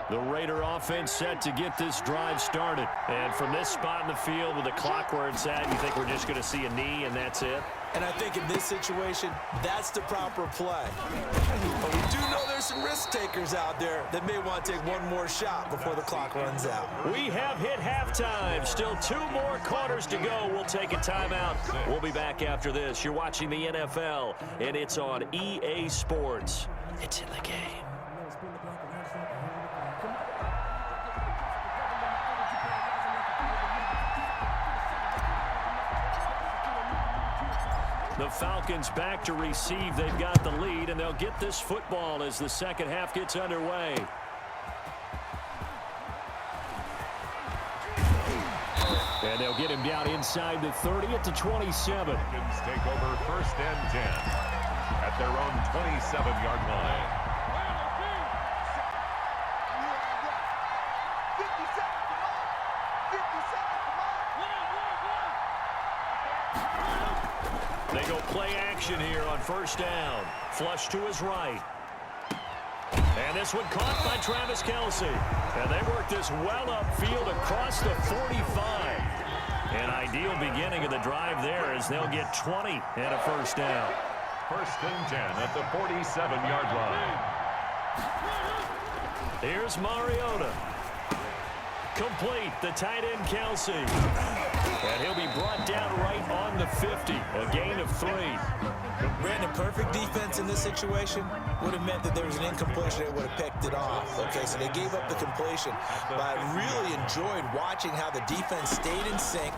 The Raider offense set to get this drive started. And from this spot in the field with the clock where it's at, you think we're just going to see a knee and that's it? And I think in this situation, that's the proper play. But we do know there's some risk takers out there that may want to take one more shot before the clock runs out. We have hit halftime. Still 2 more quarters to go. We'll take a timeout. We'll be back after this. You're watching the NFL, and it's on EA Sports. It's in the game. The Falcons back to receive. They've got the lead, and they'll get this football as the second half gets underway. And they'll get him down inside the 30 at the 27. Falcons take over 1st and 10 at their own 27-yard line. They go play action here on 1st down. Flush to his right. And this one caught by Travis Kelce. And they work this well upfield across the 45. An ideal beginning of the drive there as they'll get 20 and a 1st down. 1st and 10 at the 47-yard line. Here's Mariota. Complete, the tight end Kelce. And he'll be brought down right on the 50. A gain of 3. Brandon, perfect defense in this situation would have meant that there was an incompletion that would have picked it off. Okay, so they gave up the completion. But I really enjoyed watching how the defense stayed in sync,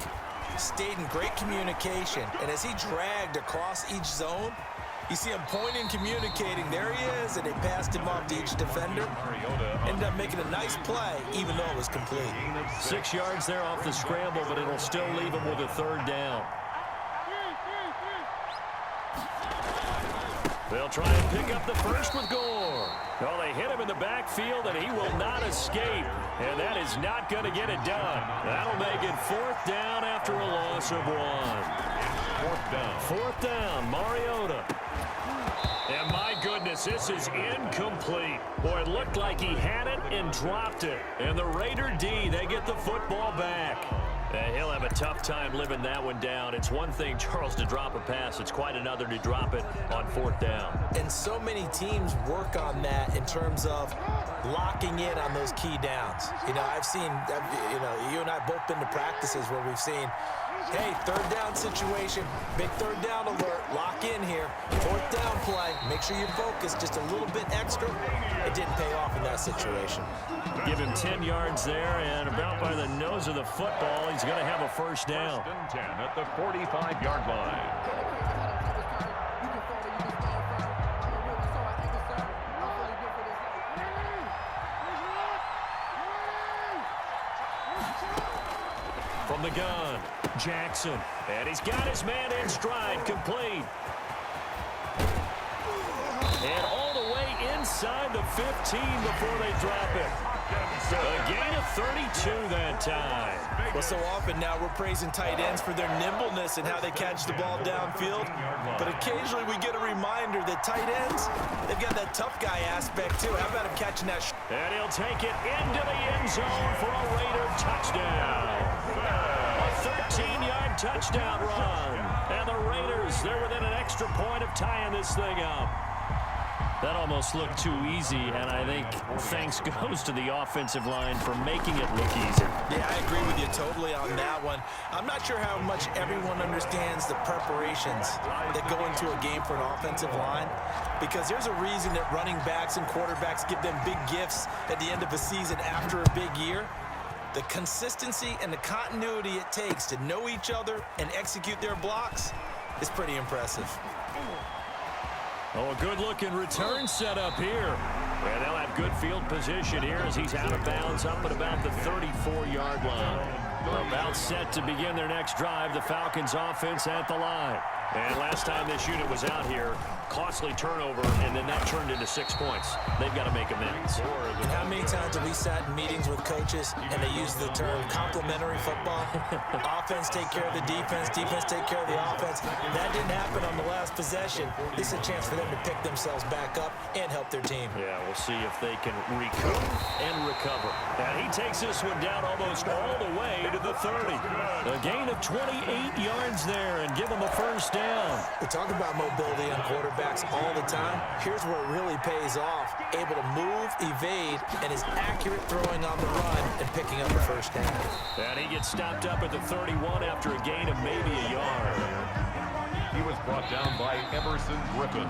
stayed in great communication. And as he dragged across each zone, you see him pointing, communicating. There he is, and they passed him off to each defender. Ended up making a nice play, even though it was complete. 6 yards there off the scramble, but it'll still leave him with a 3rd down. They'll try and pick up the first with Gore. Well, they hit him in the backfield, and he will not escape. And that is not going to get it done. That'll make it 4th down after a loss of 1. 4th down. 4th down, Mariota. And my goodness, this is incomplete. Boy, it looked like he had it and dropped it. And the Raider D, they get the football back. He'll have a tough time living that one down. It's one thing, Charles, to drop a pass. It's quite another to drop it on 4th down. And so many teams work on that in terms of locking in on those key downs. You know, I've seen, you and I both been to practices where we've seen, hey, 3rd down situation, big 3rd down alert, lock in here, 4th down play, make sure you focus just a little bit extra. It didn't pay off in that situation. Give him 10 yards there, and about by the nose of the football, he's going to have a 1st down. 1st and 10 at the 45-yard line. From the gun, Jackson. And he's got his man in stride, complete. And all the way inside the 15 before they drop it. A gain of 32 that time. Well, so often now we're praising tight ends for their nimbleness and how they catch the ball downfield. But occasionally we get a reminder that tight ends, they've got that tough guy aspect too. How about him catching that? And he'll take it into the end zone for a Raider touchdown. A 13-yard touchdown run. And the Raiders, they're within an extra point of tying this thing up. That almost looked too easy, and I think thanks goes to the offensive line for making it look easy. Yeah, I agree with you totally on that one. I'm not sure how much everyone understands the preparations that go into a game for an offensive line, because there's a reason that running backs and quarterbacks give them big gifts at the end of a season after a big year. The consistency and the continuity it takes to know each other and execute their blocks is pretty impressive. Oh, a good-looking return set up here. And they'll have good field position here as he's out of bounds up at about the 34-yard line. About set to begin their next drive. The Falcons offense at the line. And last time this unit was out here, costly turnover, and then that turned into 6 points. They've got to make amends. And how many times have we sat in meetings with coaches and they use the term complementary football? Offense take care of the defense, defense take care of the offense. That didn't happen on the last possession. This is a chance for them to pick themselves back up and help their team. Yeah, we'll see if they can recoup and recover. And he takes this one down almost all the way to the 30. A gain of 28 yards there and give him a first down. We talk about mobility on quarterbacks all the time. Here's where it really pays off. Able to move, evade, and is accurate throwing on the run and picking up a first down. And he gets stopped up at the 31 after a gain of maybe a yard. He was brought down by Emerson Griffin.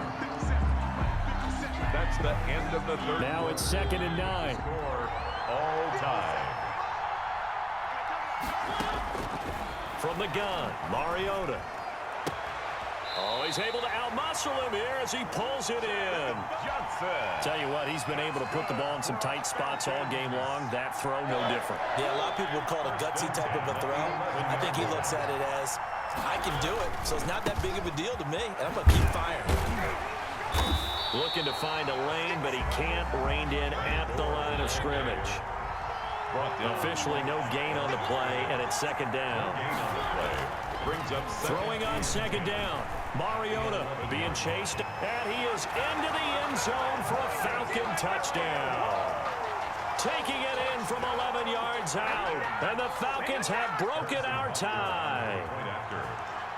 That's the end of the third. Now it's 2nd and 9. Score all time. From the gun, Mariota. Oh, he's able to outmuscle him here as he pulls it in. Johnson. Tell you what, he's been able to put the ball in some tight spots all game long. That throw, no different. Yeah, a lot of people would call it a gutsy type of a throw. I think he looks at it as, I can do it, so it's not that big of a deal to me, and I'm going to keep firing. Looking to find a lane, but he can't. Reined in at the line of scrimmage. Officially no gain on the play, and it's 2nd down. Brings up throwing on 2nd down. Mariota being chased, and he is into the end zone for a Falcon touchdown. Taking it in from 11 yards out, and the Falcons have broken our tie.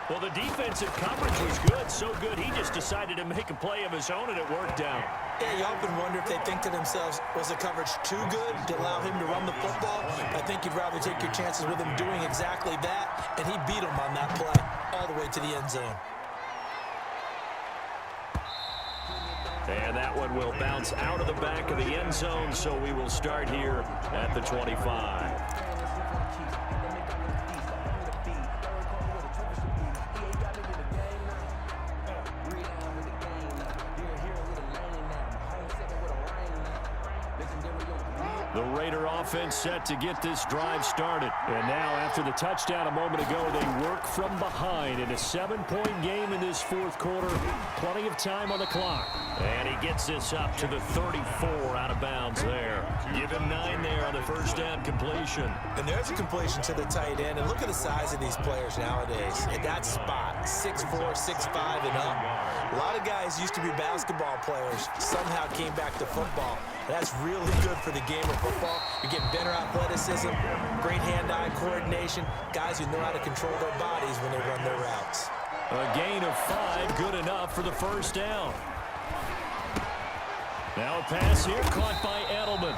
Well, the defensive coverage was good, so good he just decided to make a play of his own, and it worked out. Yeah, you often wonder if they think to themselves, was the coverage too good to allow him to run the football? I think you'd rather take your chances with him doing exactly that, and he beat him on that play all the way to the end zone. And that one will bounce out of the back of the end zone, so we will start here at the 25. The Raider offense set to get this drive started. And now, after the touchdown a moment ago, they work from behind in a 7-point game in this 4th quarter. Plenty of time on the clock. And he gets this up to the 34 out of bounds there. Give him 9 there on the first down completion. And there's a completion to the tight end. And look at the size of these players nowadays. At that spot, 6'4", 6'5", and up. A lot of guys used to be basketball players, somehow came back to football. That's really good for the game of football. You're getting better athleticism, great hand-eye coordination, guys who know how to control their bodies when they run their routes. A gain of 5, good enough for the first down. Now a pass here, caught by Edelman.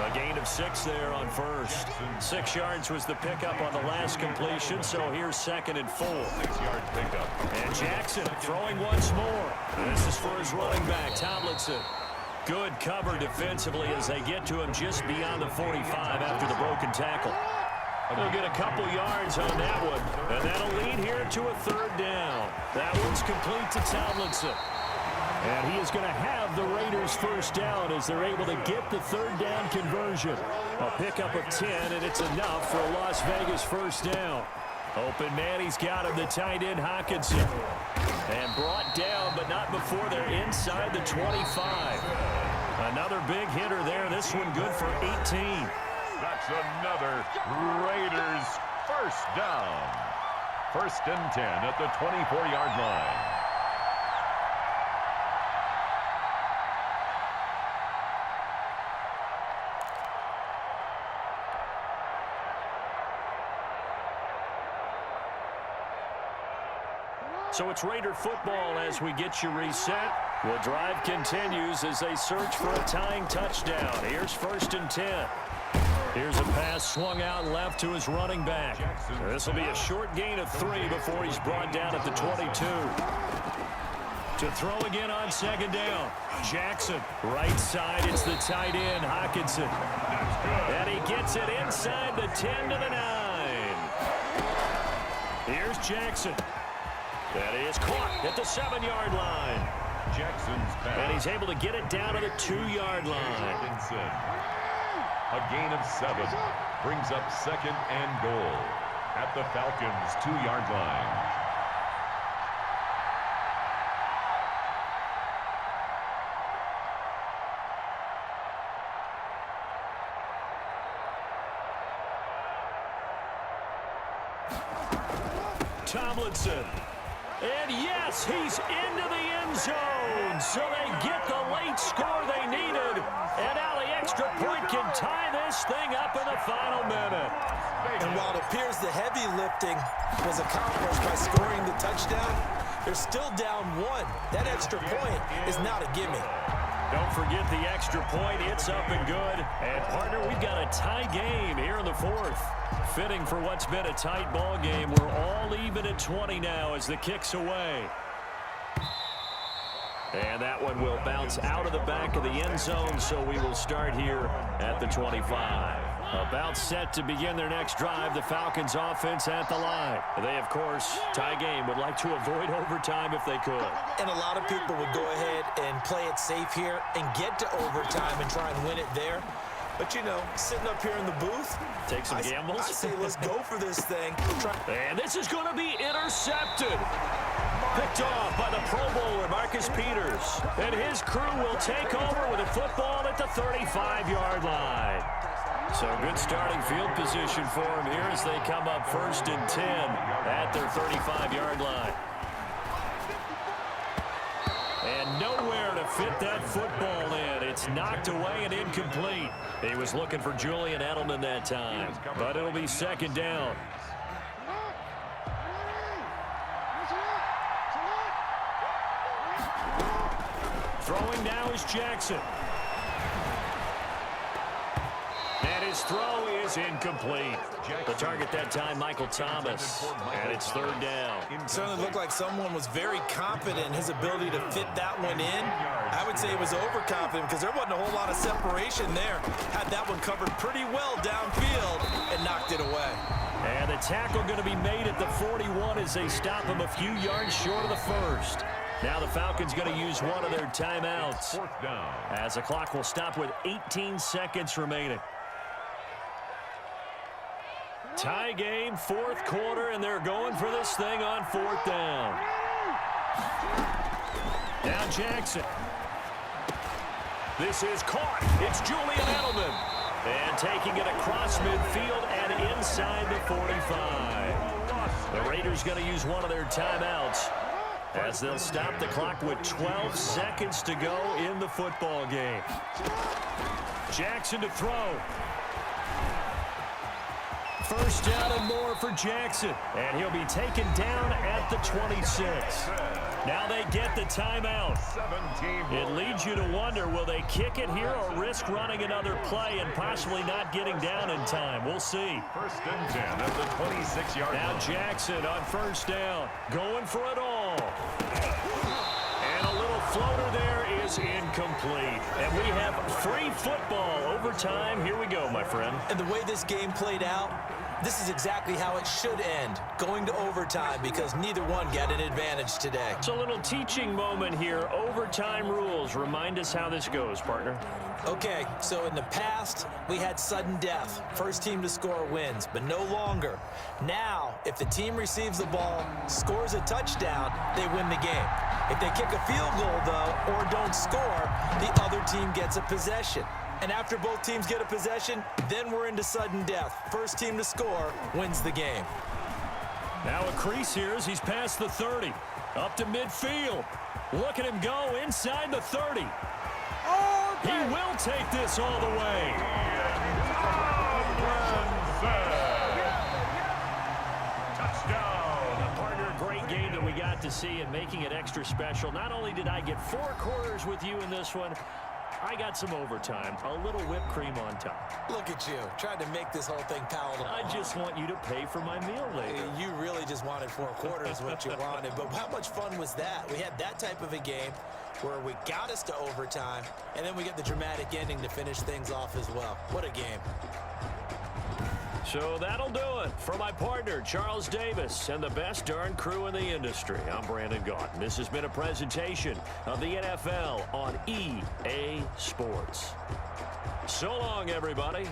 A gain of 6 there on first. 6 yards was the pickup on the last completion, so here's 2nd and 4. 6-yard pickup. And Jackson throwing once more. This is for his running back, Tomlinson. Good cover defensively as they get to him just beyond the 45 after the broken tackle. They'll get a couple yards on that one, and that'll lead here to a 3rd down. That one's complete to Tomlinson. And he is going to have the Raiders first down as they're able to get the 3rd down conversion. A pickup of 10, and it's enough for a Las Vegas first down. Open man, he's got him, the tight end Hockenson. And brought down, but not before they're inside the 25. Another big hitter there. This one good for 18. That's another Raiders first down. 1st and 10 at the 24-yard line. So it's Raider football as we get you reset. The drive continues as they search for a tying touchdown. Here's 1st and 10. Here's a pass swung out left to his running back. This will be a short gain of 3 before he's brought down at the 22. To throw again on 2nd down. Jackson, right side, it's the tight end, Hockenson. And he gets it inside the 10 to the 9. Here's Jackson. That is caught at the 7-yard line. Jackson's pass. And he's able to get it down to the 2-yard line. A gain of 7 brings up 2nd and goal at the Falcons' 2-yard line. Tomlinson. And yes, he's into the end zone. So they get the late score they needed. And now the extra point can tie this thing up in the final minute. And while it appears the heavy lifting was accomplished by scoring the touchdown, they're still down one. That extra point is not a gimme. Don't forget the extra point. It's up and good. And, partner, we've got a tie game here in the fourth. Fitting for what's been a tight ball game. We're all even at 20 now as the kick's away. And that one will bounce out of the back of the end zone, so we will start here at the 25. About set to begin their next drive, the Falcons offense at the line. They, of course, tie game, would like to avoid overtime if they could. And a lot of people would go ahead and play it safe here and get to overtime and try and win it there. But, you know, sitting up here in the booth, take some gambles. I say let's go for this thing. And this is going to be intercepted. Picked off by the Pro Bowler, Marcus Peters. And his crew will take over with a football at the 35-yard line. So good starting field position for them here as they come up 1st and 10 at their 35-yard line. And nowhere to fit that football in. It's knocked away and incomplete. He was looking for Julian Edelman that time, but it'll be 2nd down. Throwing now is Jackson. And his throw is incomplete. The target that time, Michael Thomas. And it's 3rd down. It certainly looked like someone was very confident in his ability to fit that one in. I would say he was overconfident because there wasn't a whole lot of separation there. Had that one covered pretty well downfield and knocked it away. And the tackle going to be made at the 41 as they stop him a few yards short of the 1st. Now the Falcons going to use one of their timeouts as the clock will stop with 18 seconds remaining. Tie game, 4th quarter, and they're going for this thing on 4th down. Now Jackson. This is caught. It's Julian Edelman. And taking it across midfield and inside the 45. The Raiders going to use one of their timeouts as they'll stop the clock with 12 seconds to go in the football game. Jackson to throw. 1st down and more for Jackson. And he'll be taken down at the 26. Now they get the timeout. It leads you to wonder, will they kick it here or risk running another play and possibly not getting down in time? We'll see. 1st and 10 at the 26-yard line. Now Jackson on 1st down, going for it all. And a little floater there is incomplete. And we have free football. Overtime. Here we go, my friend. And the way this game played out, this is exactly how it should end, going to overtime, because neither one got an advantage today. It's a little teaching moment here. Overtime rules. Remind us how this goes, partner. Okay, so in the past, we had sudden death. First team to score wins, but no longer. Now, if the team receives the ball, scores a touchdown, they win the game. If they kick a field goal, though, or don't score, the other team gets a possession. And after both teams get a possession, then we're into sudden death. First team to score wins the game. Now a crease here as he's past the 30. Up to midfield. Look at him go inside the 30. He will take this all the way. Touchdown. Partner, great game that we got to see and making it extra special. Not only did I get 4 quarters with you in this one, I got some overtime, a little whipped cream on top. Look at you, trying to make this whole thing palatable. I just want you to pay for my meal later. You really just wanted 4 quarters, what you wanted. But how much fun was that? We had that type of a game where we got us to overtime, and then we get the dramatic ending to finish things off as well. What a game. So that'll do it for my partner, Charles Davis, and the best darn crew in the industry. I'm Brandon Gaudin. This has been a presentation of the NFL on EA Sports. So long, everybody.